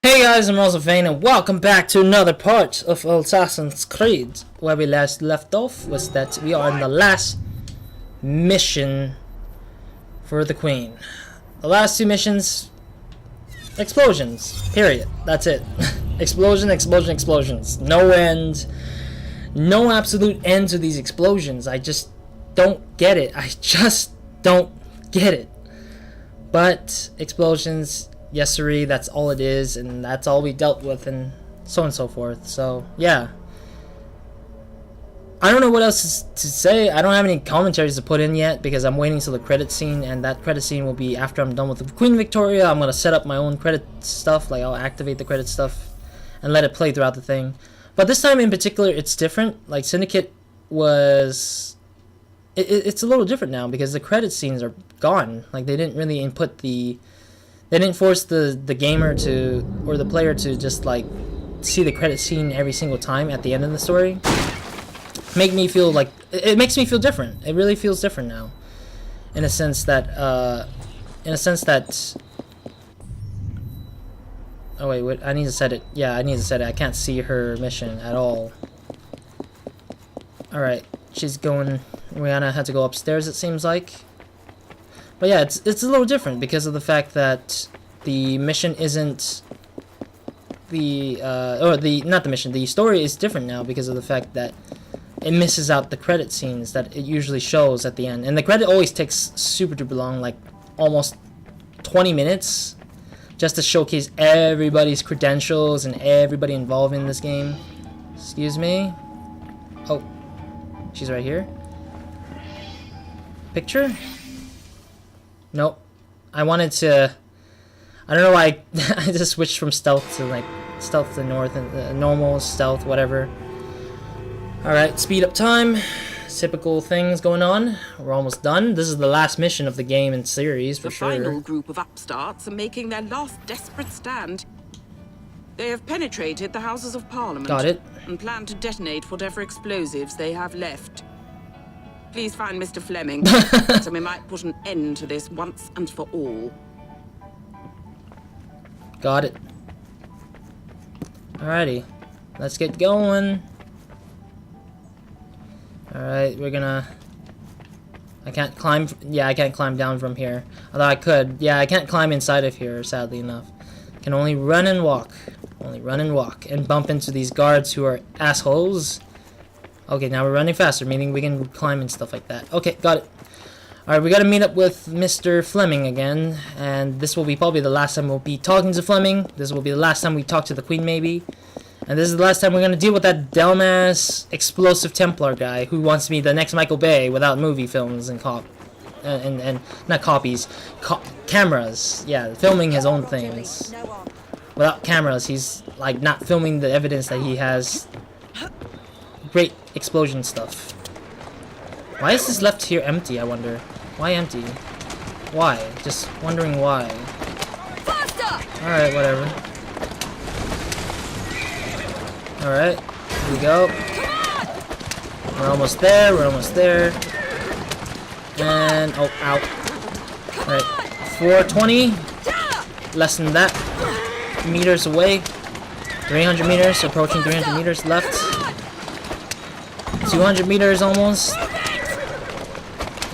Hey guys, I'm Vane, and welcome back to another part of Assassin's Creed. Where we last left off was that we are in the last mission for the Queen. The last two missions, explosions, period. That's it. Explosions. No end. No absolute end to these explosions. I just don't get it. But explosions, yes siree, that's all it is, and that's all we dealt with, and so on and so forth. So yeah, I don't know what else to say. I don't have any commentaries to put in yet because I'm waiting till the credit scene, and that credit scene will be after I'm done with the Queen Victoria. I'm gonna set up my own credit stuff, like I'll activate the credit stuff and let it play throughout the thing. But this time in particular, it's different. Like Syndicate was, it's a little different now because the credit scenes are gone. Like they didn't really input the. They didn't force the gamer to, or the player to just like see the credit scene every single time at the end of the story. Make me feel like, it makes me feel different. It really feels different now, in a sense that oh wait, I need to set it. Yeah, I need to set it. I can't see her mission at all. All right, she's going. Rihanna had to go upstairs, it seems like. But yeah, it's a little different because of the fact that the mission isn't the story is different now because of the fact that it misses out the credit scenes that it usually shows at the end. And the credit always takes super duper long, like almost 20 minutes, just to showcase everybody's credentials and everybody involved in this game. Excuse me. Oh, she's right here. Picture? Nope. I wanted to. I don't know why I just switched from stealth to like stealth to north and normal stealth, whatever. All right, speed up time. Typical things going on. We're almost done. This is the last mission of the game and series for sure. The final group of upstarts are making their last desperate stand. They have penetrated the Houses of Parliament. Got it. And plan to detonate whatever explosives they have left. Please find Mr. Fleming, so we might put an end to this once and for all. Got it. Alrighty, let's get going. Alright, we're gonna... I can't climb... Yeah, I can't climb down from here. Although I could. Yeah, I can't climb inside of here, sadly enough. Can only run and walk. And bump into these guards who are assholes. Okay, now we're running faster, meaning we can climb and stuff like that. Okay, got it. Alright, we gotta meet up with Mr. Fleming again, and this will be probably the last time we'll be talking to Fleming. This will be the last time we talk to the Queen, maybe. And this is the last time we're gonna deal with that dumbass explosive Templar guy who wants to be the next Michael Bay without movie films and not copies, cameras. Yeah, filming his own things. Without cameras, he's like not filming the evidence that he has. Great explosion stuff. Why is this left here empty, I wonder? Why empty? Why? Just wondering why. Alright, whatever. Alright, here we go. We're almost there. And, oh, out. Alright, 420. Less than that. Meters away. 300 meters, approaching 300 meters left. 200 meters almost.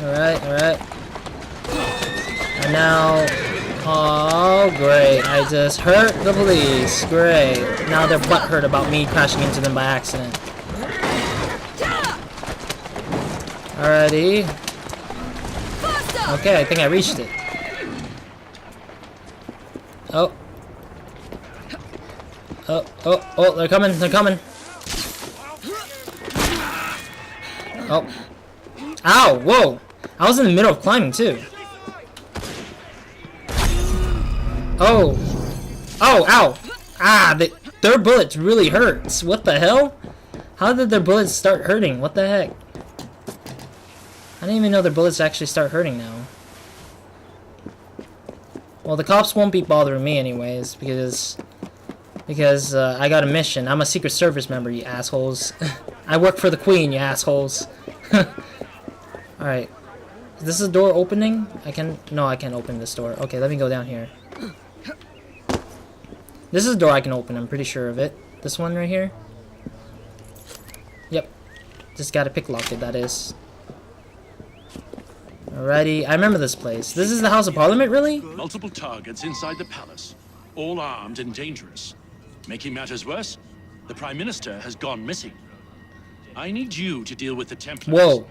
Alright. And now, oh great, I just hurt the police. Great. Now they're butthurt about me crashing into them by accident. Alrighty. Okay, I think I reached it. Oh, they're coming. Oh. Ow, whoa. I was in the middle of climbing, too. Oh. Oh, ow. Ah, their bullets really hurts. What the hell? How did their bullets start hurting? What the heck? I didn't even know their bullets actually start hurting now. Well, the cops won't be bothering me anyways, because I got a mission. I'm a Secret Service member, you assholes. I work for the Queen, you assholes. Alright. Is this a door opening? No, I can't open this door. Okay, let me go down here. This is a door I can open, I'm pretty sure of it. This one right here. Yep. Just gotta picklock it, that is. Alrighty, I remember this place. This is the House of Parliament, really? Multiple targets inside the palace, all armed and dangerous. Making matters worse, the Prime Minister has gone missing. I need you to deal with the Templars. Whoa.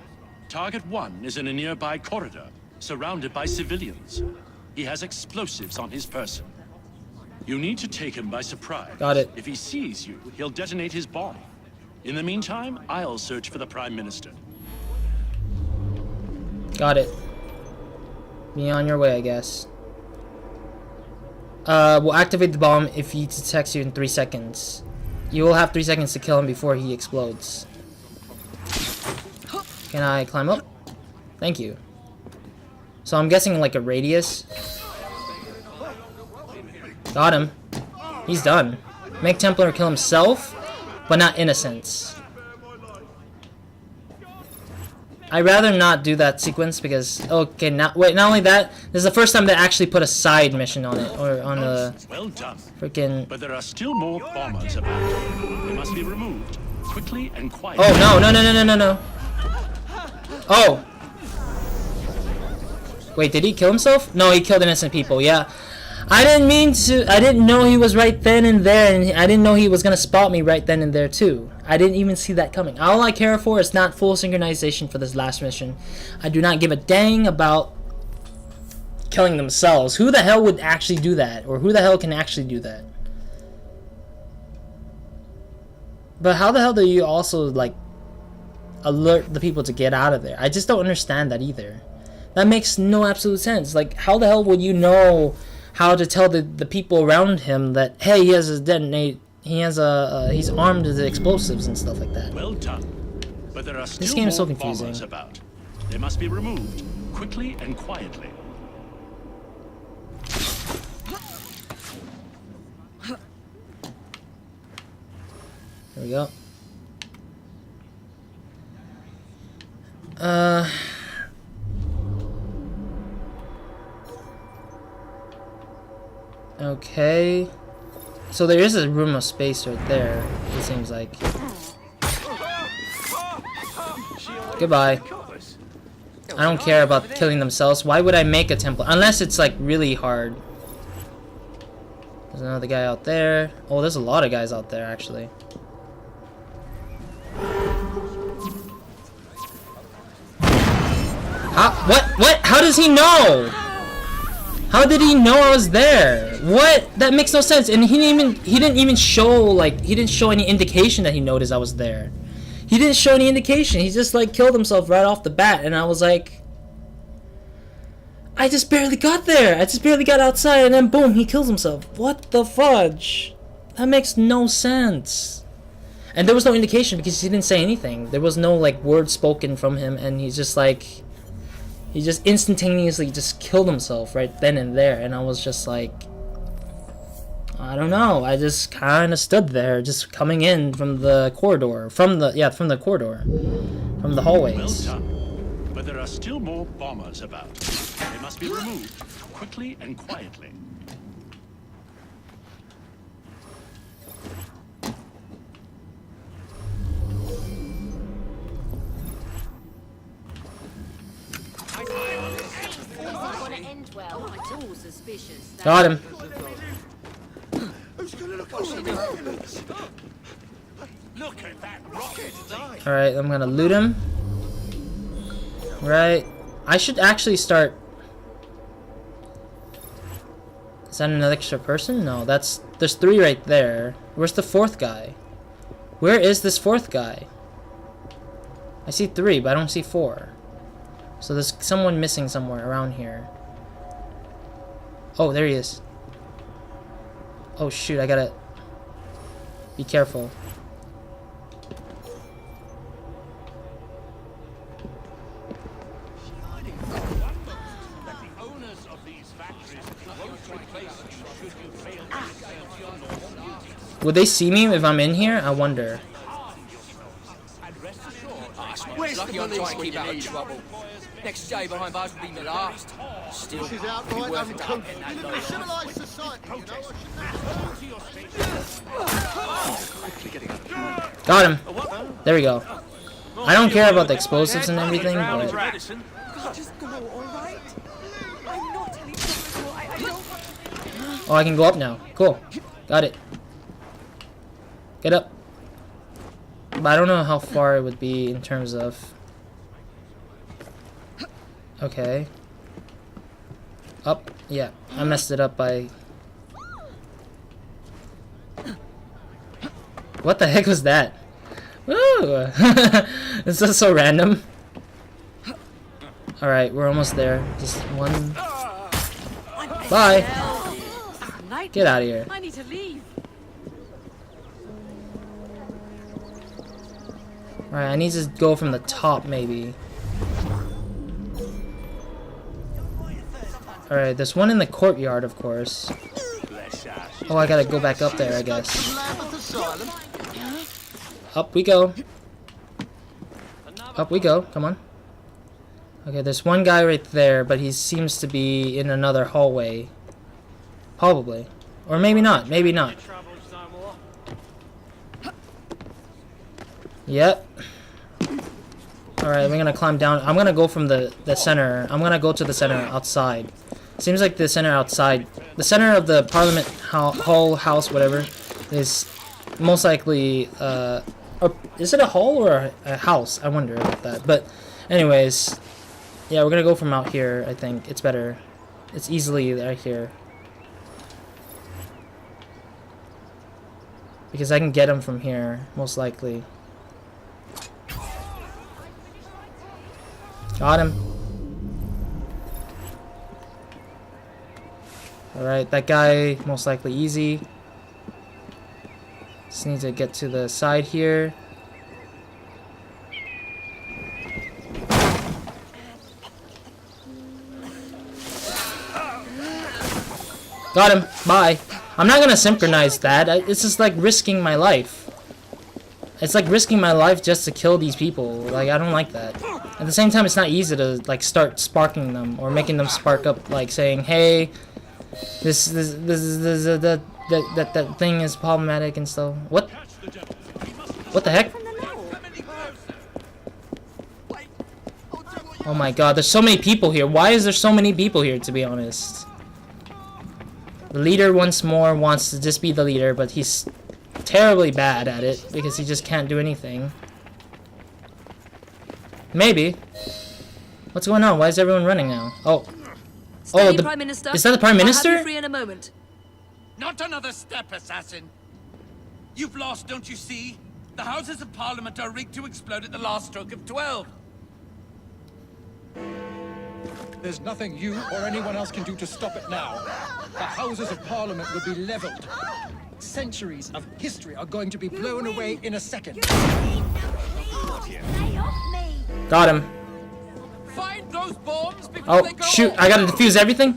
Target 1 is in a nearby corridor, surrounded by civilians. He has explosives on his person. You need to take him by surprise. Got it. If he sees you, he'll detonate his bomb. In the meantime, I'll search for the Prime Minister. Got it. Be on your way, I guess. We'll activate the bomb if he detects you in 3 seconds. You will have 3 seconds to kill him before he explodes. Can I climb up? Thank you. So I'm guessing like a radius. Got him. He's done. Make Templar kill himself, but not innocents. I'd rather not do that sequence because okay, not only that, this is the first time they actually put a side mission on it or on a well done. Freaking. But there are still more bombers about. They must be removed quickly and quietly. Oh no. Oh. Wait, did he kill himself? No, he killed innocent people. Yeah. I didn't mean to. I didn't know he was right then and there, and I didn't know he was gonna spot me right then and there too. I didn't even see that coming. All I care for is not full synchronization for this last mission. I do not give a dang about killing themselves. Who the hell would actually do that, or who the hell can actually do that? But how the hell do you also like alert the people to get out of there? I just don't understand that either. That makes no absolute sense. Like, how the hell would you know how to tell the people around him that, hey, he has a detonate, he has a, he's armed with explosives and stuff like that. Well done. But there are still This game is so more confusing. bombers about. They must be removed quickly and quietly. There we go. Okay. So there is a room of space right there, it seems like. Goodbye. I don't care about killing themselves. Why would I make a temple? Unless it's like really hard. There's another guy out there. Oh, there's a lot of guys out there actually. What? How does he know? How did he know I was there? What? That makes no sense. And he didn't even show like he didn't show any indication that he noticed I was there. He didn't show any indication. He just like killed himself right off the bat, and I was like, I just barely got there. I just barely got outside, and then boom, he kills himself. What the fudge? That makes no sense. And there was no indication because he didn't say anything. There was no like word spoken from him, and he's just like. He just instantaneously just killed himself right then and there, and I was just like, I don't know. I just kind of stood there, just coming in from the corridor, from the hallways. Well done. But there are still more bombers about. They must be removed quickly and quietly. Got him. Alright, I'm gonna loot him. Right. I should actually start. Is that another extra person? No, there's 3 right there. Where's the 4th guy? Where is this 4th guy? I see 3, but I don't see 4. So there's someone missing somewhere around here. Oh, there he is. Oh shoot, I gotta be careful. Would they see me if I'm in here? I wonder. Lucky I'm trying to keep out of trouble. Next day behind bars will be my last. Still, This is outright uncouth. You live in a civilized society, you know. I should know. Got him. There we go. I don't care about the explosives and everything, but... Just go, alright? I'm not telling you I don't... Oh, I can go up now. Cool. Got it. Get up. But I don't know how far it would be in terms of... Okay. Up. Yeah. I messed it up by... What the heck was that? Woo! This is so random. Alright, we're almost there. Just one... Bye! Get out of here. I need to leave. Alright, I need to go from the top, maybe. Alright, there's one in the courtyard, of course. Oh, I gotta go back up there, I guess. Up we go. Up we go, come on. Okay, there's one guy right there, but he seems to be in another hallway. Probably. Or maybe not, maybe not. Yep. Alright, we're gonna climb down. I'm gonna go from the center. I'm gonna go to the center outside. Seems like the center outside, the center of the Parliament Hall, house, whatever, is most likely, is it a hall or a house? I wonder about that. But anyways, yeah, we're gonna go from out here, I think. It's better. It's easily right here. Because I can get him from here, most likely. Got him. Alright, that guy, most likely easy. Just need to get to the side here. Got him. Bye. I'm not gonna synchronize that. It's just like risking my life. It's like risking my life just to kill these people. Like, I don't like that. At the same time, it's not easy to like start sparking them or making them spark up, like saying, "Hey, that thing is problematic and stuff." What? What the heck? Oh my God! There's so many people here. Why is there so many people here? To be honest, the leader once more wants to just be the leader, but he's terribly bad at it because he just can't do anything. Maybe. What's going on? Why is everyone running now? Oh. Oh, the Prime Minister. Is that the Prime Minister? I'll have you free in a moment. Not another step, assassin. You've lost, don't you see? The Houses of Parliament are rigged to explode at the last stroke of 12. There's nothing you or anyone else can do to stop it now. The Houses of Parliament will be leveled. Centuries of history are going to be blown away in a second. Got him. Find those bombs before they Oh, go shoot. off. I gotta defuse everything.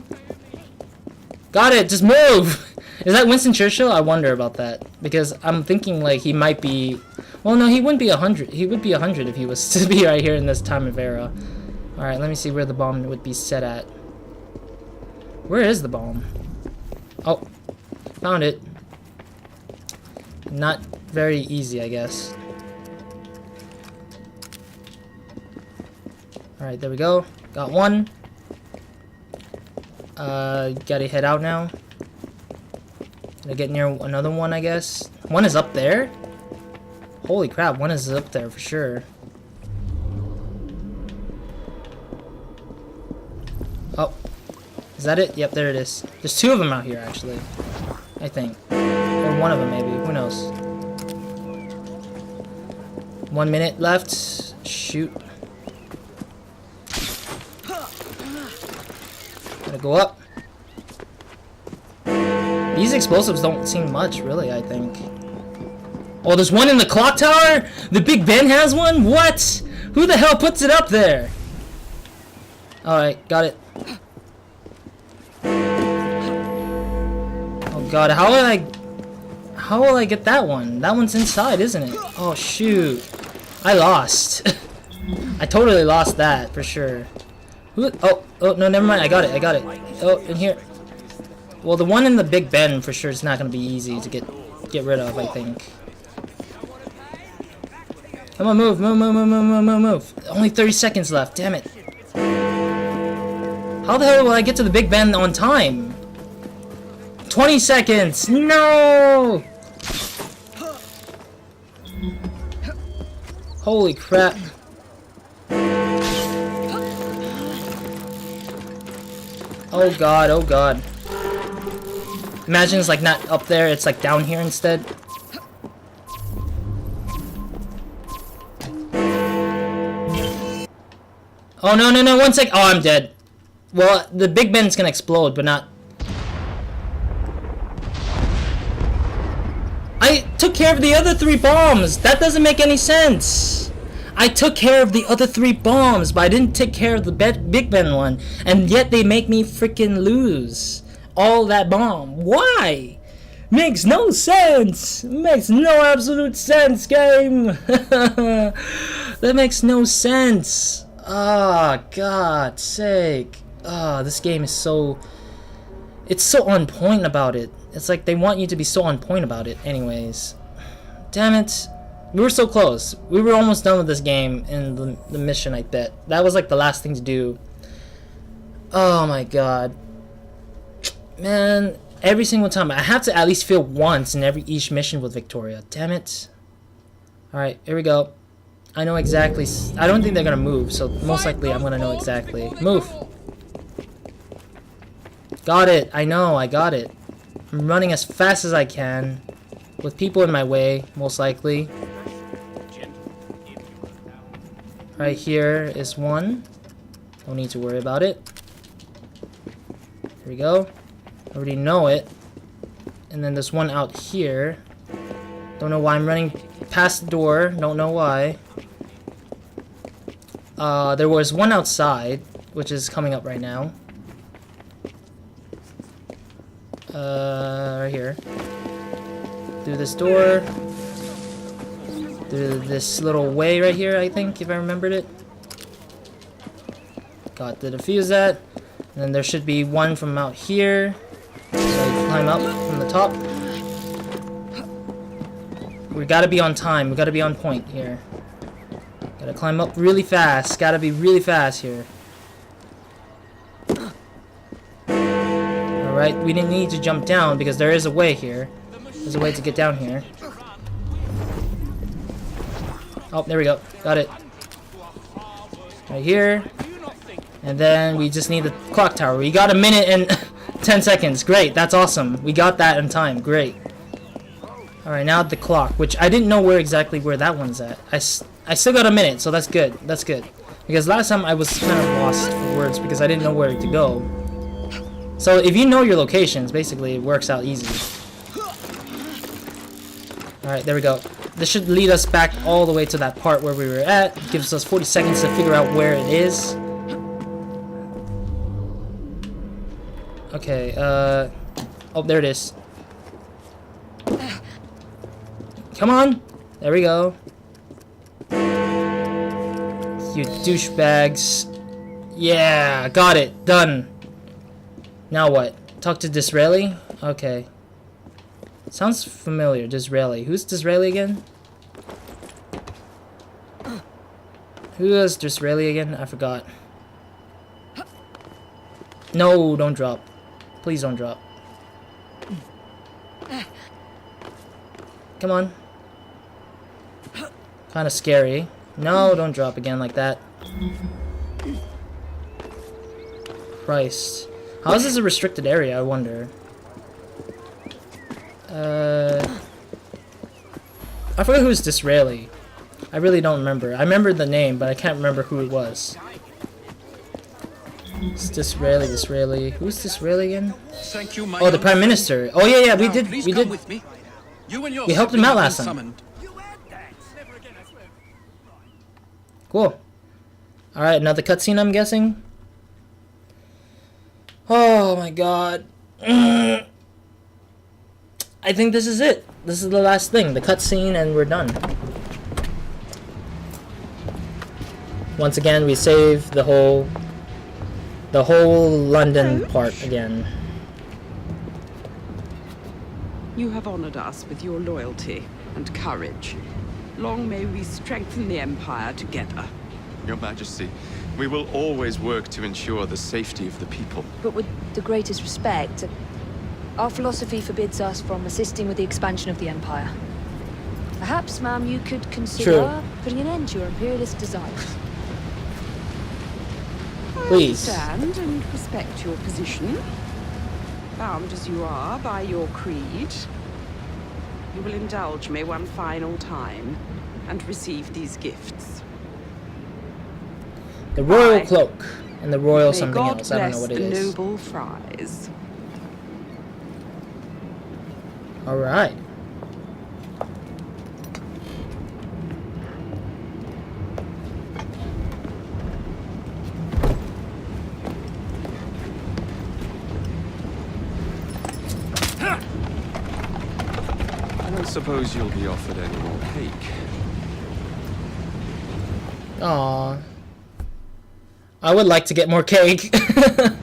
Got it. Just move. Is that Winston Churchill? I wonder about that. Because I'm thinking like he might be... Well, no, he wouldn't be 100. He would be 100 if he was to be right here in this time of era. Alright, let me see where the bomb would be set at. Where is the bomb? Oh, found it. Not very easy, I guess. Alright, there we go. Got one. Gotta head out now. Gotta get near another one, I guess. One is up there? Holy crap, one is up there for sure. Oh. Is that it? Yep, there it is. There's two of them out here, actually. I think. Or one of them, maybe. Who knows? 1 minute left. Shoot. Gotta go up. These explosives don't seem much, really, I think. Oh, there's one in the clock tower? The Big Ben has one? What? Who the hell puts it up there? Alright, got it. Oh god, how will I get that one? That one's inside, isn't it? Oh shoot. I lost. I totally lost that, for sure. Who? Oh, no, never mind. I got it. Oh, in here. Well, the one in the Big Ben for sure is not gonna be easy to get rid of, I think. Come on, move, move, move, move, move, move, move, move. Only 30 seconds left, damn it. How the hell will I get to the Big Ben on time? 20 seconds, no! Holy crap. Oh god, oh god. Imagine it's like not up there, it's like down here instead. Oh no, no, no, 1 sec. Oh, I'm dead. Well, the Big Ben's gonna explode, but not... I took care of the other 3 bombs! That doesn't make any sense! I took care of the other 3 bombs, but I didn't take care of the Big Ben one. And yet they make me freaking lose all that bomb. Why? Makes no sense! Makes no absolute sense, game! That makes no sense! Ah, God's sake. Ah, this game is so... It's so on point about it. It's like they want you to be so on point about it. Anyways. Damn it. We were so close. We were almost done with this game in the mission, I bet. That was like the last thing to do. Oh my god. Man, every single time. I have to at least fail once in each mission with Victoria. Damn it. Alright, here we go. I know exactly. I don't think they're gonna move, so most likely I'm gonna know exactly. Move. Got it. I know. I got it. I'm running as fast as I can, with people in my way, most likely. Right here is one. Don't need to worry about it. Here we go. I already know it. And then there's one out here. Don't know why I'm running past the door. Don't know why. There was one outside, which is coming up right now. Right here. Through this door. Through this little way right here, I think, if I remembered it. Got to defuse that. And then there should be one from out here. So I climb up from the top. We gotta be on time. We gotta be on point here. Gotta climb up really fast. Gotta be really fast here. Alright, we didn't need to jump down because there is a way here. There's a way to get down here. Oh, there we go. Got it. Right here. And then we just need the clock tower. We got 1 minute and 10 seconds. Great, that's awesome. We got that in time. Great. Alright, now the clock, which I didn't know exactly where that one's at. I still got 1 minute, so that's good. That's good. Because last time I was kind of lost for words because I didn't know where to go. So if you know your locations, basically it works out easy. Alright, there we go. This should lead us back all the way to that part where we were at. Gives us 40 seconds to figure out where it is. Okay, oh, there it is. Come on! There we go. You douchebags. Yeah, got it. Done. Now what? Talk to Disraeli? Okay. Sounds familiar, Disraeli. Who's Disraeli again? Who is Disraeli again? I forgot. No, don't drop. Please don't drop. Come on. Kind of scary. No, don't drop again like that. Christ. How is this a restricted area, I wonder? I forgot who's Disraeli. I really don't remember. I remember the name, but I can't remember who it was. It's Disraeli. Who's Disraeli again? Thank you, my Oh, the Prime Minister. Oh yeah, we did. with me. You and your We helped him out last time. summoned. Cool. Alright, another cutscene, I'm guessing. Oh my god. I think this is it. This is the last thing. The cutscene, and we're done. Once again, we save the whole London part again. You have honored us with your loyalty and courage. Long may we strengthen the Empire together. Your Majesty, we will always work to ensure the safety of the people. But with the greatest respect, our philosophy forbids us from assisting with the expansion of the Empire. Perhaps, ma'am, you could consider putting an end to your imperialist desires. Please. I understand and respect your position. Bound as you are by your creed, you will indulge me one final time and receive these gifts. The royal Aye. cloak and the royal May something God else. I don't know bless what it the is. noble fries. All right. I don't suppose you'll be offered any more cake. Aw. I would like to get more cake. I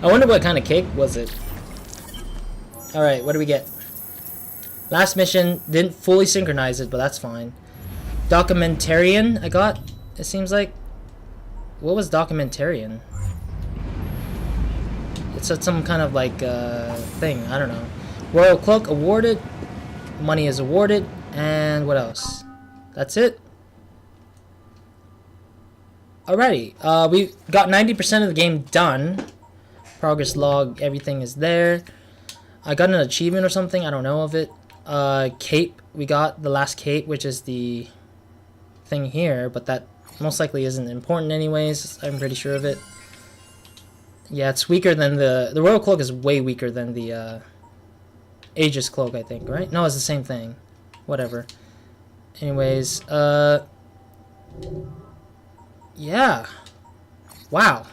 wonder what kind of cake was it. Alright, what do we get? Last mission, didn't fully synchronize it, but that's fine. Documentarian, I got, it seems like. What was documentarian? It's some kind of like thing, I don't know. Royal Cloak awarded. Money is awarded. And what else? That's it. Alrighty, we got 90% of the game done. Progress log, everything is there. I got an achievement or something, I don't know of it. Cape, we got the last cape, which is the thing here, but that most likely isn't important anyways, I'm pretty sure of it. Yeah, it's weaker than the Royal Cloak is way weaker than the Aegis Cloak, I think, right? No, it's the same thing. Whatever. Anyways, yeah. Wow.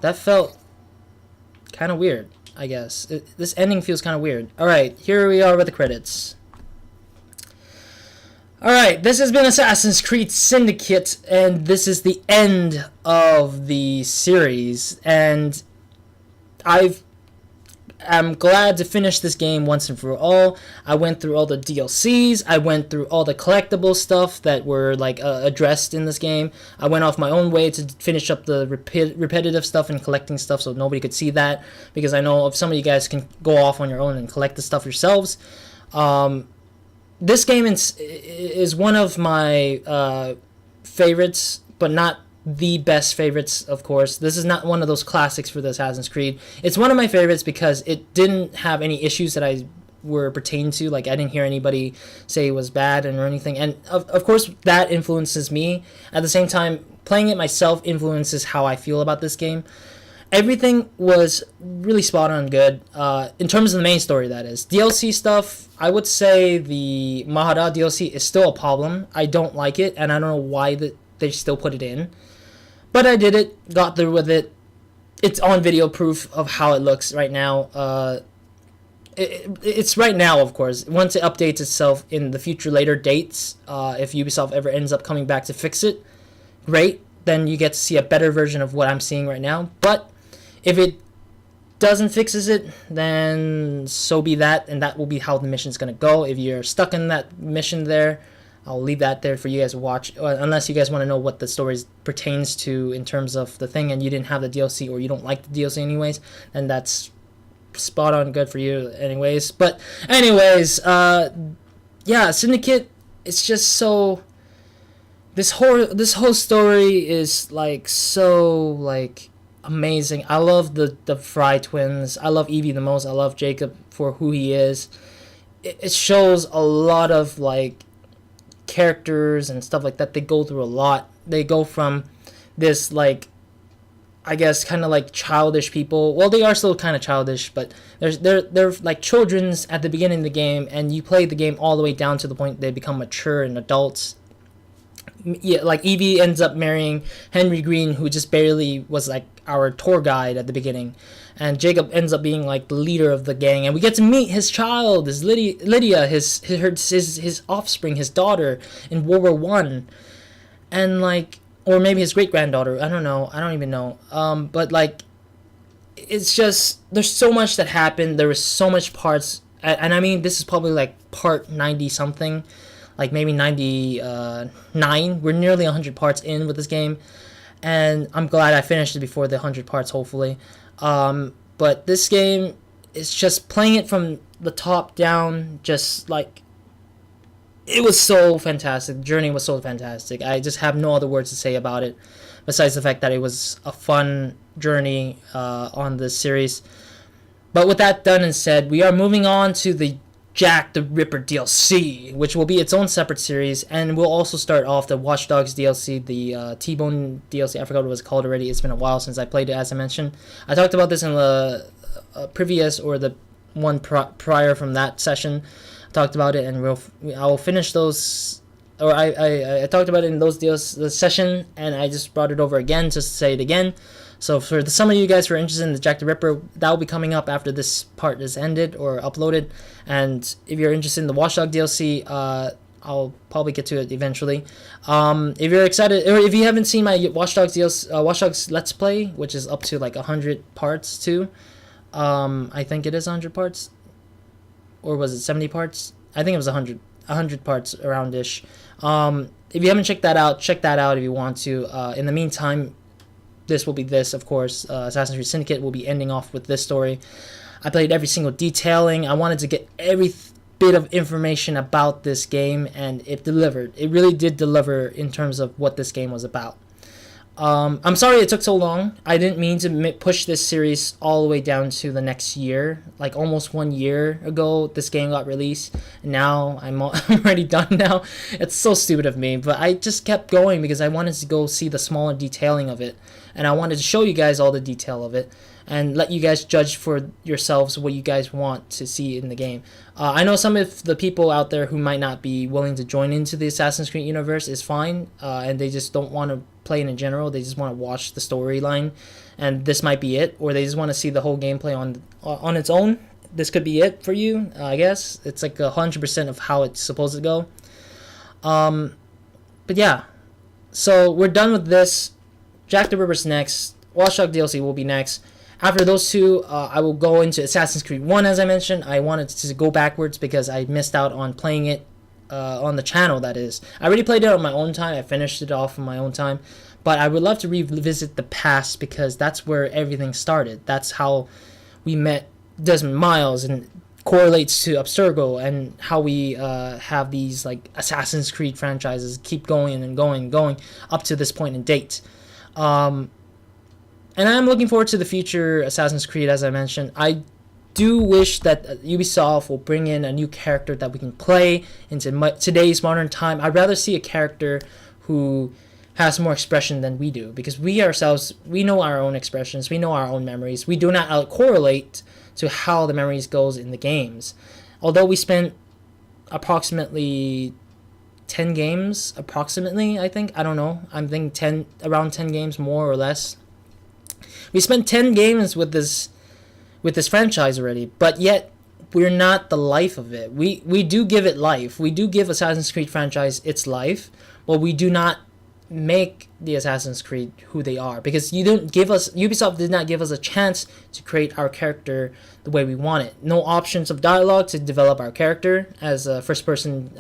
That felt kind of weird, I guess. This ending feels kind of weird. Alright, here we are with the credits. Alright, this has been Assassin's Creed Syndicate, and this is the end of the series. And I'm glad to finish this game once and for all. I went through all the DLCs. I went through all the collectible stuff that were like addressed in this game. I went off my own way to finish up the repetitive stuff and collecting stuff so nobody could see that, because I know if some of you guys can go off on your own and collect the stuff yourselves. This game is one of my favorites, but not the best favorites, of course. This is not one of those classics for the Assassin's Creed. It's one of my favorites because it didn't have any issues that I were pertained to. Like, I didn't hear anybody say it was bad or anything. And of course, that influences me. At the same time, playing it myself influences how I feel about this game. Everything was really spot on good, in terms of the main story, that is. DLC stuff, I would say the Mahara DLC is still a problem. I don't like it, and I don't know why they still put it in. But I did it, got through with it. It's on video proof of how it looks right now. It's right now, of course. Once it updates itself in the future later dates, if Ubisoft ever ends up coming back to fix it, great. Then you get to see a better version of what I'm seeing right now. But if it doesn't fixes it, then so be that, and that will be how the mission's gonna go. If you're stuck in that mission there, I'll leave that there for you guys to watch, unless you guys want to know what the story pertains to in terms of the thing, and you didn't have the DLC or you don't like the DLC anyways, then that's spot on good for you anyways. But anyways, yeah, Syndicate, it's just so, this whole story is like so like amazing. I love the Fry twins. I love Evie the most. I love Jacob for who he is. It shows a lot of like characters and stuff like that. They go through a lot. They go from this like, I guess, kind of like childish people. Well, they are still kind of childish, but they're like children's at the beginning of the game, and you play the game all the way down to the point they become mature and adults. Yeah, like Evie ends up marrying Henry Green, who just barely was like our tour guide at the beginning, and Jacob ends up being like the leader of the gang, and we get to meet his child, his Lydia, his offspring, his daughter in World War One, and like, or maybe his great granddaughter. I don't know. I don't even know. But like, it's just, there's so much that happened. There was so much parts and I mean, this is probably like part 90 something, like maybe 99. We're nearly 100 parts in with this game, and I'm glad I finished it before the 100 parts, hopefully. But this game is just playing it from the top down, just like, it was so fantastic. The journey was so fantastic. I just have no other words to say about it, besides the fact that it was a fun journey on this series. But with that done and said, we are moving on to the Jack the Ripper DLC, which will be its own separate series, and we'll also start off the Watch Dogs DLC, the T-Bone DLC. I forgot what it was called already. It's been a while since I played it, as I mentioned. I talked about this in the previous, or the one prior from that session. I talked about it, and I will finish those, or I talked about it in the session, and I just brought it over again just to say it again. So for some of you guys who are interested in the Jack the Ripper, that will be coming up after this part is ended or uploaded. And if you're interested in the Watchdog DLC, I'll probably get to it eventually. If you're excited, or if you haven't seen my Watchdogs DLC, Watchdogs Let's Play, which is up to like 100 parts too. I think it is 100 parts, or was it 70 parts? I think it was 100 parts around-ish. If you haven't checked that out, check that out if you want to. In the meantime, this will be this, of course. Assassin's Creed Syndicate will be ending off with this story. I played every single detailing. I wanted to get every bit of information about this game, and it delivered. It really did deliver in terms of what this game was about. I'm sorry it took so long. I didn't mean to push this series all the way down to the next year. Like almost 1 year ago, this game got released. And now I'm already done now. It's so stupid of me, but I just kept going because I wanted to go see the smaller detailing of it. And I wanted to show you guys all the detail of it and let you guys judge for yourselves what you guys want to see in the game. I know some of the people out there who might not be willing to join into the Assassin's Creed universe is fine, and they just don't want to play it in general. They just want to watch the storyline, and this might be it, or they just want to see the whole gameplay on its own. This could be it for you, I guess. It's like 100% of how it's supposed to go. But yeah, so we're done with this. Jack the Ripper's next. Watchdog DLC will be next. After those two, I will go into Assassin's Creed 1, as I mentioned. I wanted to go backwards because I missed out on playing it on the channel, that is. I already played it on my own time. I finished it off on my own time. But I would love to revisit the past because that's where everything started. That's how we met Desmond Miles, and correlates to Abstergo, and how we have these like Assassin's Creed franchises keep going and going and going up to this point in date. And I'm looking forward to the future Assassin's Creed, as I mentioned. I do wish that Ubisoft will bring in a new character that we can play into today's modern time. I'd rather see a character who has more expression than we do, because we ourselves, we know our own expressions, we know our own memories. We do not correlate to how the memories goes in the games. Although we spent approximately 10 games, I think. I don't know. I'm thinking around 10 games, more or less. We spent 10 games with this franchise already, but yet we're not the life of it. We do give it life. We do give Assassin's Creed franchise its life, but we do not make the Assassin's Creed who they are, because Ubisoft did not give us a chance to create our character the way we want it. No options of dialogue to develop our character as a first person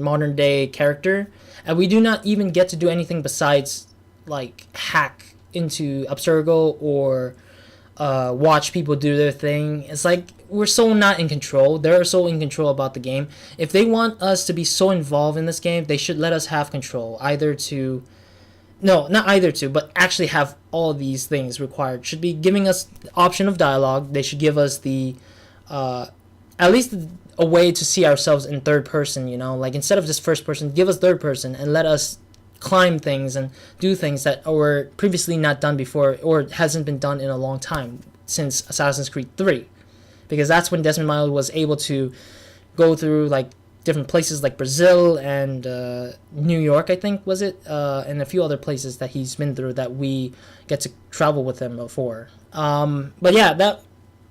modern day character, and we do not even get to do anything besides like hack into Abstergo or watch people do their thing. It's like we're so not in control. They're so in control about the game. If they want us to be so involved in this game, they should let us have control. Not either to, but actually have all these things required. Should be giving us the option of dialogue. They should give us the at least a way to see ourselves in third person, like instead of just first person, give us third person and let us climb things and do things that were previously not done before, or hasn't been done in a long time, since Assassin's Creed 3, because that's when Desmond Miles was able to go through like different places like Brazil and New York, I think was it, and a few other places that he's been through that we get to travel with him before. But yeah,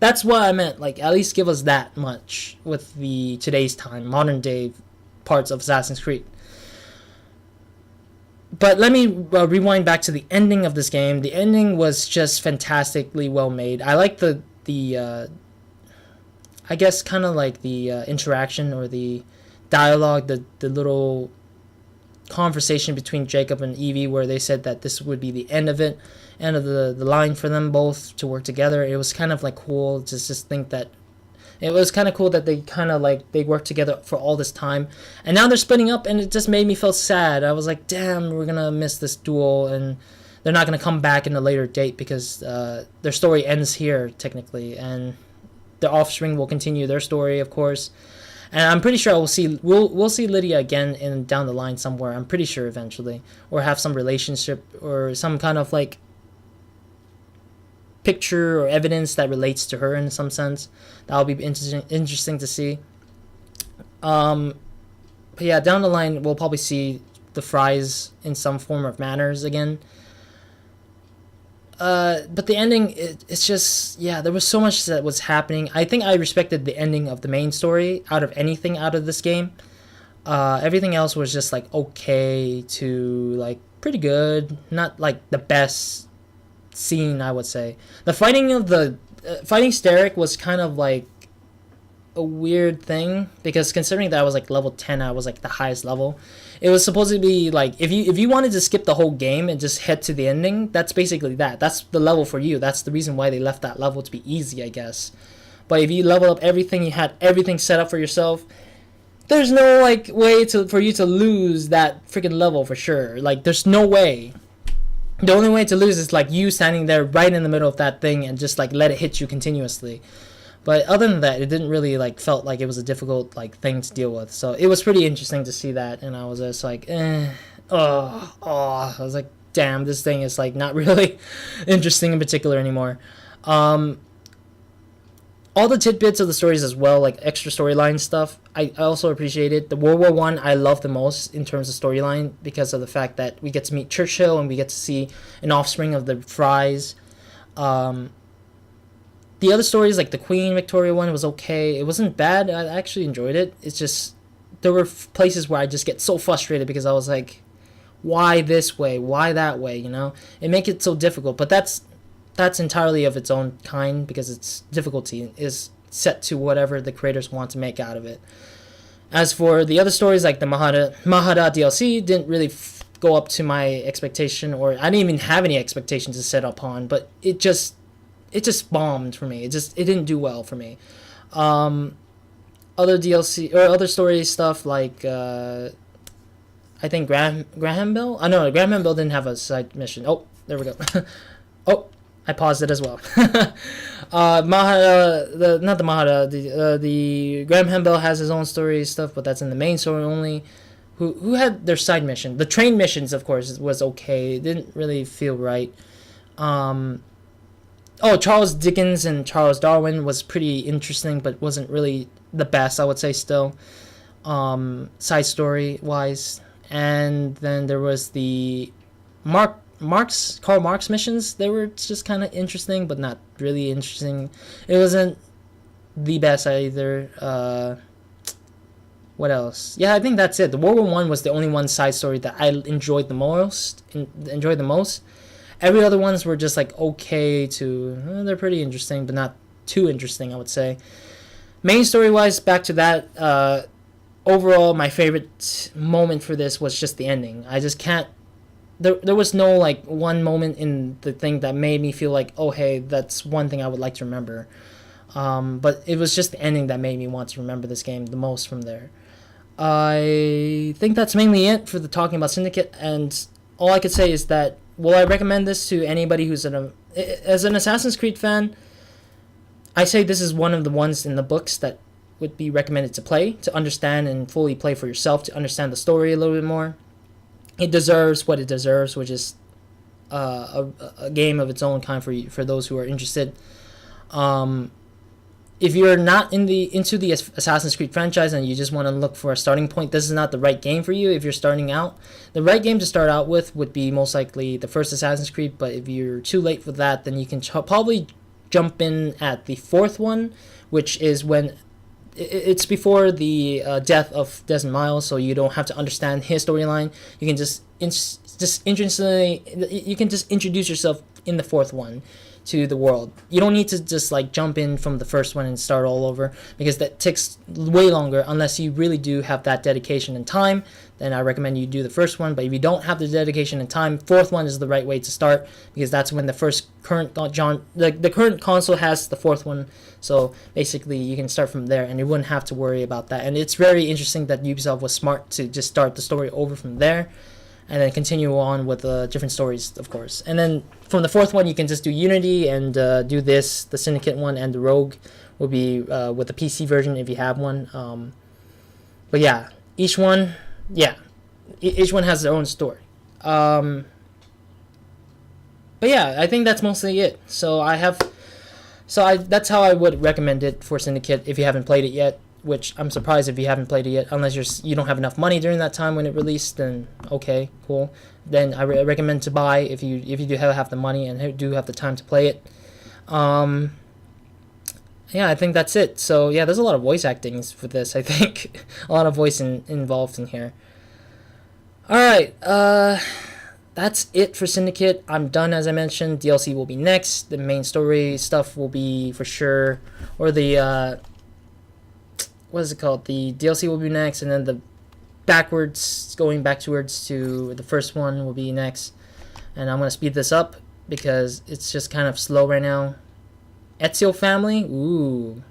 that's what I meant, like at least give us that much with the today's time, modern day parts of Assassin's Creed. But let me rewind back to the ending of this game. The ending was just fantastically well made. I like the I guess kind of like the interaction or the dialogue, the little conversation between Jacob and Evie, where they said that this would be the end of it, end of the line for them both to work together. It was kind of like cool to just think that it was kind of cool that they kind of like they worked together for all this time, and now they're splitting up, and it just made me feel sad. I was like, damn, we're gonna miss this duel, and they're not gonna come back in a later date because their story ends here technically, and the offspring will continue their story, of course. And I'm pretty sure we'll see Lydia again in down the line somewhere. I'm pretty sure eventually, or have some relationship or some kind of like picture or evidence that relates to her in some sense. That'll be interesting to see. But yeah, down the line we'll probably see the Fries in some form of manners again. But the ending, it's just, yeah, there was so much that was happening. I think I respected the ending of the main story out of anything out of this game. Everything else was just like okay to like pretty good, not like the best scene, I would say. The fighting of fighting Steric was kind of like a weird thing, because considering that I was like level 10, I was like the highest level. It was supposed to be like if you wanted to skip the whole game and just head to the ending, that's basically that's the level for you. That's the reason why they left that level to be easy, I guess. But if you level up everything, you had everything set up for yourself, there's no like way for you to lose that freaking level for sure. Like there's no way. The only way to lose is like you standing there right in the middle of that thing and just like let it hit you continuously. But other than that, it didn't really like felt like it was a difficult like thing to deal with. So it was pretty interesting to see that, and I was just like, I was like, damn, this thing is like not really interesting in particular anymore. All the tidbits of the stories as well, like extra storyline stuff, I also appreciate it. The World War I love the most in terms of storyline because of the fact that we get to meet Churchill and we get to see an offspring of the Fries. The other stories, like the Queen Victoria one, was okay. It wasn't bad. I actually enjoyed it. It's just there were places where I just get so frustrated because I was like, why this way? Why that way? You know, it make it so difficult. But that's entirely of its own kind because its difficulty is set to whatever the creators want to make out of it. As for the other stories, like the Mahada DLC, didn't really go up to my expectation, or I didn't even have any expectations to set upon. But it just bombed for me. It didn't do well for me. Other DLC or other story stuff like I think Graham Bell. I know Graham Bell didn't have a side mission. Oh, there we go. Oh, I paused it as well. The Graham Bell has his own story stuff, but that's in the main story only. Who had their side mission? The train missions, of course, was okay. It didn't really feel right. Charles Dickens and Charles Darwin was pretty interesting, but wasn't really the best, I would say, still, side story wise. And then there was the Karl Marx missions. They were just kind of interesting, but not really interesting. It wasn't the best either. What else? Yeah, I think that's it. The World War I was the only one side story that I enjoyed the most. Every other ones were just like okay to, they're pretty interesting, but not too interesting, I would say. Main story wise, back to that. Overall, my favorite moment for this was just the ending. I just can't. There was no like one moment in the thing that made me feel like, oh hey, that's one thing I would like to remember. But it was just the ending that made me want to remember this game the most from there. I think that's mainly it for the talking about Syndicate, and all I could say is that will I recommend this to anybody who's as an Assassin's Creed fan? I say this is one of the ones in the books that would be recommended to play, to understand and fully play for yourself, to understand the story a little bit more. It deserves what it deserves, which is a game of its own kind for those who are interested. If you're not into the Assassin's Creed franchise and you just want to look for a starting point, this is not the right game for you. If you're starting out, the right game to start out with would be most likely the first Assassin's Creed, but if you're too late for that, then you can probably jump in at the fourth one, which is when it's before the death of Desmond Miles, so you don't have to understand his storyline. You can just introduce yourself in the fourth one. to the world. You don't need to just like jump in from the first one and start all over, because that takes way longer unless you really do have that dedication and time. Then I recommend you do the first one. But if you don't have the dedication and time, fourth one is the right way to start, because that's when the the current console has the fourth one. So basically you can start from there and you wouldn't have to worry about that. And it's very interesting that Ubisoft was smart to just start the story over from there and then continue on with different stories, of course. And then from the fourth one, you can just do Unity and do this. The Syndicate one and the Rogue will be with the PC version if you have one. But yeah, each one has their own story. But yeah, I think that's mostly it. That's how I would recommend it for Syndicate if you haven't played it yet. Which I'm surprised if you haven't played it yet, unless you don't have enough money during that time when it released. Then okay, cool. Then I recommend to buy if you do have the money and do have the time to play it. Yeah, I think that's it. So yeah, there's a lot of voice acting for this. I think a lot of voice involved in here. All right, that's it for Syndicate. I'm done, as I mentioned. DLC will be next. The main story stuff will be for sure, or the what is it called? The DLC will be next, and then the going backwards to the first one will be next. And I'm gonna speed this up because it's just kind of slow right now. Ezio family, ooh.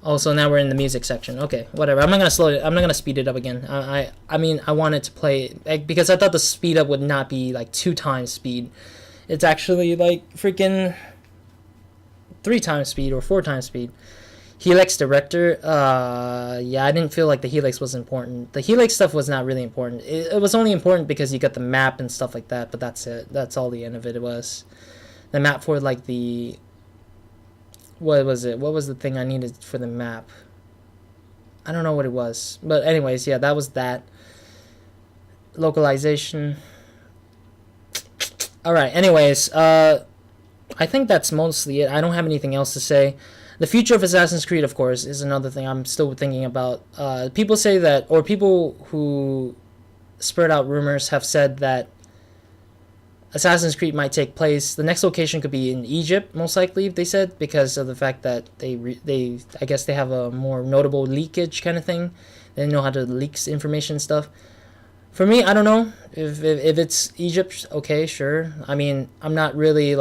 Oh, so now we're in the music section. Okay, whatever. I'm not gonna speed it up again. I mean, I wanted to play because I thought the speed up would not be like 2 times speed. It's actually like freaking 3 times speed or 4 times speed. Helix director, yeah, I didn't feel like the Helix was important. The Helix stuff was not really important. It was only important because you got the map and stuff like that, but that's it. That's all the end of it was. The map for like the... What was it? What was the thing I needed for the map? I don't know what it was. But anyways, yeah, that was that. Localization. Alright, anyways, I think that's mostly it. I don't have anything else to say. The future of Assassin's Creed, of course, is another thing I'm still thinking about. People say that, or people who spread out rumors have said that Assassin's Creed might take place. The next location could be in Egypt, most likely, they said, because of the fact that I guess they have a more notable leakage kind of thing. They know how to leak information and stuff. For me, I don't know if it's Egypt. Okay, sure. I mean, I'm really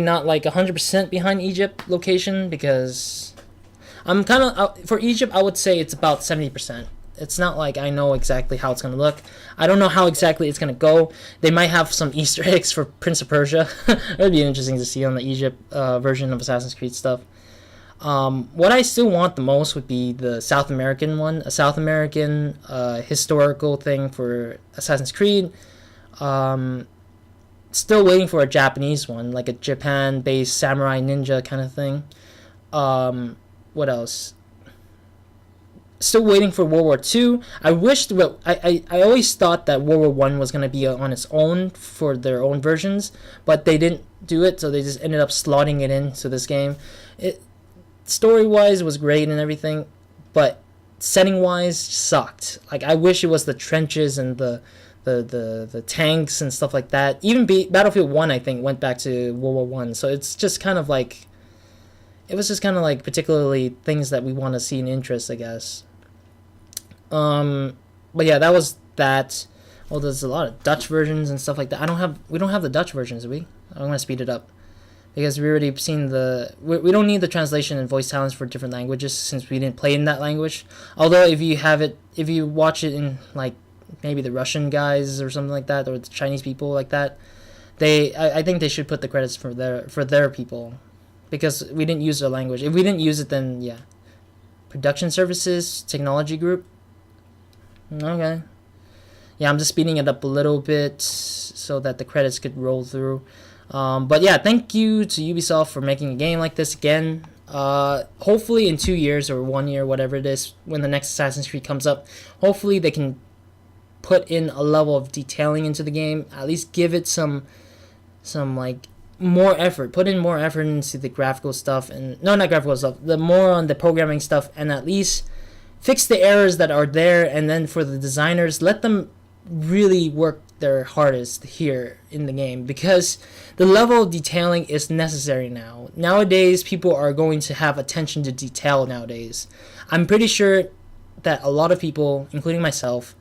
not like 100% behind Egypt location, because I'm kind of for Egypt. I would say it's about 70%. It's not like I know exactly how it's gonna look. I don't know how exactly it's gonna go. They might have some Easter eggs for Prince of Persia. It would be interesting to see on the Egypt version of Assassin's Creed stuff. What I still want the most would be the South American one, a South American historical thing for Assassin's Creed. Still waiting for a Japanese one, like a Japan-based samurai ninja kind of thing. What else? Still waiting for World War II. I always thought that World War I was going to be on its own for their own versions, but they didn't do it, so they just ended up slotting it into this game. It story-wise was great and everything, but setting-wise sucked. Like, I wish it was the trenches and the tanks and stuff like that. Even Battlefield 1, I think, went back to World War 1. So it's just kind of like... It was just kind of like particularly things that we want to see in interest, I guess. But yeah, that was that. Well, there's a lot of Dutch versions and stuff like that. We don't have the Dutch versions, do we? I'm going to speed it up. Because we already seen we don't need the translation and voice talents for different languages since we didn't play in that language. Although if you watch it in like maybe the Russian guys or something like that, or the Chinese people like that, I think they should put the credits for their people, because we didn't use their language. If we didn't use it, then yeah. Production services, technology group. Okay. Yeah, I'm just speeding it up a little bit so that the credits could roll through. But yeah, thank you to Ubisoft for making a game like this again. Hopefully in 2 years or 1 year, whatever it is, when the next Assassin's Creed comes up, hopefully they can put in a level of detailing into the game. At least give it some like more effort. Put in more effort into the graphical stuff, and no, not graphical stuff. The more on the programming stuff, and at least fix the errors that are there. And then for the designers, let them really work their hardest here in the game, because the level of detailing is necessary now. Nowadays, people are going to have attention to detail nowadays. I'm pretty sure that a lot of people, including myself,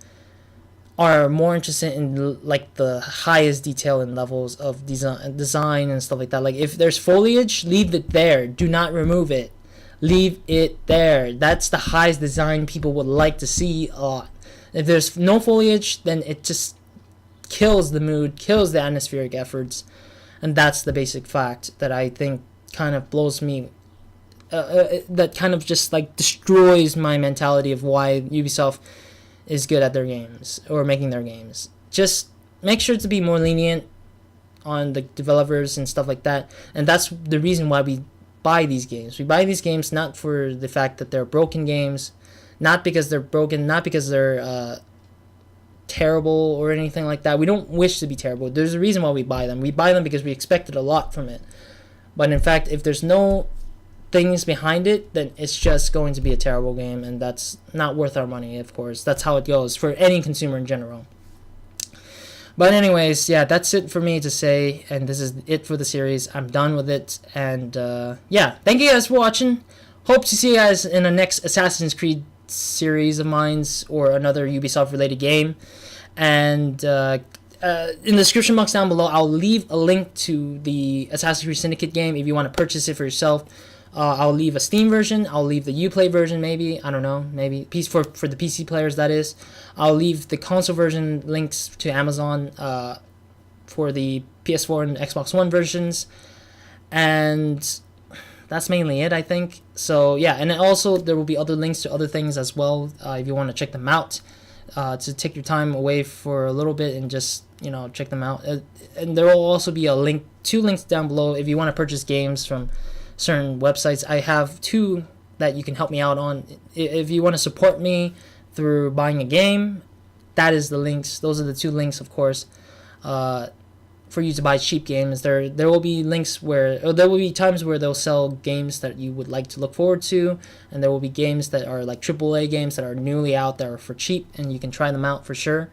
are more interested in like the highest detail and levels of design and stuff like that. Like if there's foliage, leave it there. Do not remove it. Leave it there. That's the highest design people would like to see a lot. If there's no foliage, then it just kills the mood, kills the atmospheric efforts, and that's the basic fact that I think kind of blows me. That kind of just like destroys my mentality of why Ubisoft is good at their games or making their games. Just make sure to be more lenient on the developers and stuff like that, and that's the reason why we buy these games. We buy these games not for the fact that they're broken games, not because they're broken, not because they're terrible or anything like that. We don't wish to be terrible. There's a reason why we buy them. We buy them because we expected a lot from it. But in fact, if there's no things behind it, then it's just going to be a terrible game, and that's not worth our money, of course. That's how it goes for any consumer in general. But anyways, yeah, that's it for me to say, and this is it for the series. I'm done with it, and yeah, thank you guys for watching. Hope to see you guys in the next Assassin's Creed series of mine or another Ubisoft related game. And in the description box down below, I'll leave a link to the Assassin's Creed Syndicate game if you want to purchase it for yourself. I'll leave a Steam version. I'll leave the Uplay version, maybe. I don't know. Maybe for the PC players, that is. I'll leave the console version links to Amazon for the PS4 and Xbox One versions. And that's mainly it, I think. So yeah, and then also there will be other links to other things as well if you want to check them out, to take your time away for a little bit and just, you know, check them out. And there will also be two links down below if you want to purchase games from certain websites. I have two that you can help me out on. If you want to support me through buying a game, that is the links. Those are the two links, of course, for you to buy cheap games. There will be links or there will be times where they'll sell games that you would like to look forward to, and there will be games that are like AAA games that are newly out that are for cheap, and you can try them out for sure.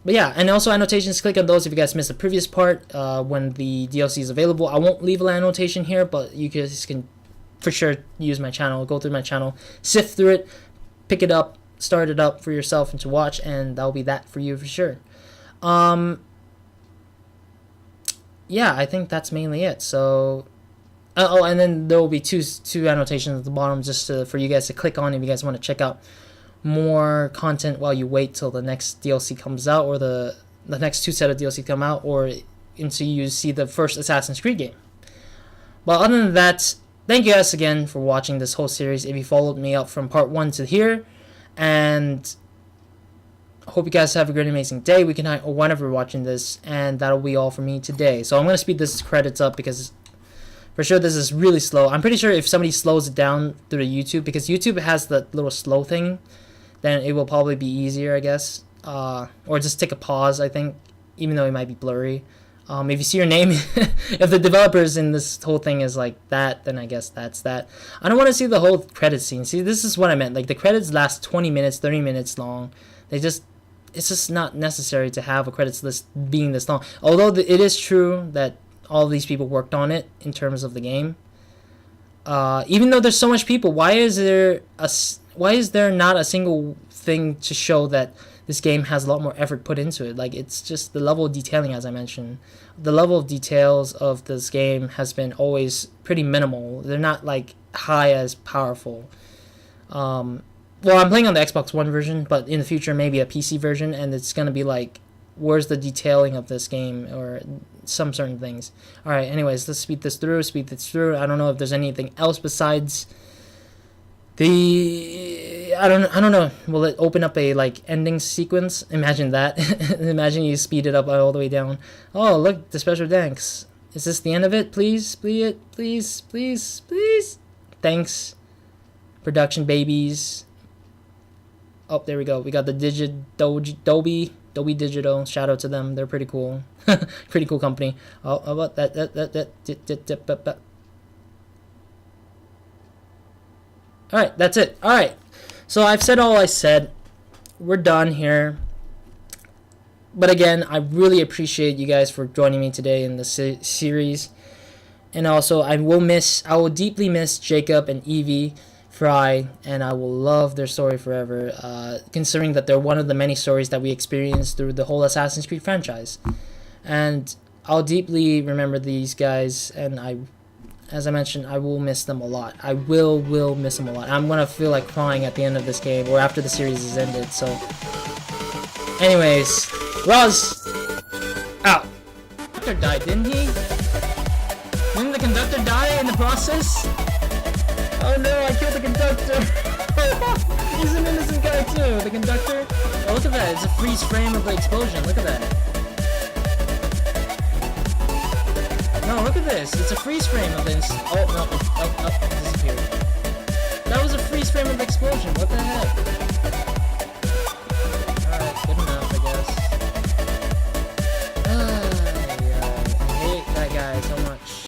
But yeah, and also annotations, click on those if you guys missed the previous part when the DLC is available. I won't leave an annotation here, but you guys can for sure use my channel, go through my channel, sift through it, pick it up, start it up for yourself and to watch, and that'll be that for you for sure. Yeah, I think that's mainly it. So oh, and then there will be two annotations at the bottom just for you guys to click on if you guys want to check out more content while you wait till the next DLC comes out, or the next two set of DLC come out, or until you see the first Assassin's Creed game. But other than that, thank you guys again for watching this whole series if you followed me up from part 1 to here, and I hope you guys have a great amazing day, week, night, or whenever you're watching this, and that'll be all for me today. So I'm going to speed this credits up because for sure this is really slow. I'm pretty sure if somebody slows it down through the YouTube, because YouTube has that little slow thing, then it will probably be easier, I guess. Or just take a pause, I think, even though it might be blurry. If you see your name, if the developers in this whole thing is like that, then I guess that's that. I don't want to see the whole credit scene. See, this is what I meant. Like, the credits last 20 minutes, 30 minutes long. It's just not necessary to have a credits list being this long. Although it is true that all these people worked on it in terms of the game. Even though there's so much people, why is there not a single thing to show that this game has a lot more effort put into it? Like, it's just the level of detailing, as I mentioned. The level of details of this game has been always pretty minimal. They're not like high as powerful. Well, I'm playing on the Xbox One version, but in the future maybe a PC version, and it's gonna be like, where's the detailing of this game, or some certain things. Alright, anyways, let's speed this through. I don't know if there's anything else besides the... I don't know. Will it open up a, like, ending sequence? Imagine that. Imagine you speed it up all the way down. Oh, look, the special thanks. Is this the end of it? Please? Please? Thanks. Production babies. Oh, there we go. We got the Dolby Digital. Shout out to them. They're pretty cool. Pretty cool company. Oh, how about that? Alright, that's it. Alright. So I've said all I said. we're done here. But again, I really appreciate you guys for joining me today in the series. And also, I will deeply miss Jacob and Evie Fry, and I will love their story forever, considering that they're one of the many stories that we experienced through the whole Assassin's Creed franchise. And I'll deeply remember these guys, and as I mentioned, I will miss them a lot. I will miss them a lot. I'm gonna feel like crying at the end of this game, or after the series is ended, so... Anyways, Roz! Ow! The conductor died, didn't he? Didn't the conductor die in the process? Oh no, I killed the conductor! He's an innocent guy too, the conductor. Oh, look at that, it's a freeze frame of the explosion, look at that. No, look at this, it's a freeze frame of this. Oh, no, it disappeared. That was a freeze frame of the explosion, what the heck?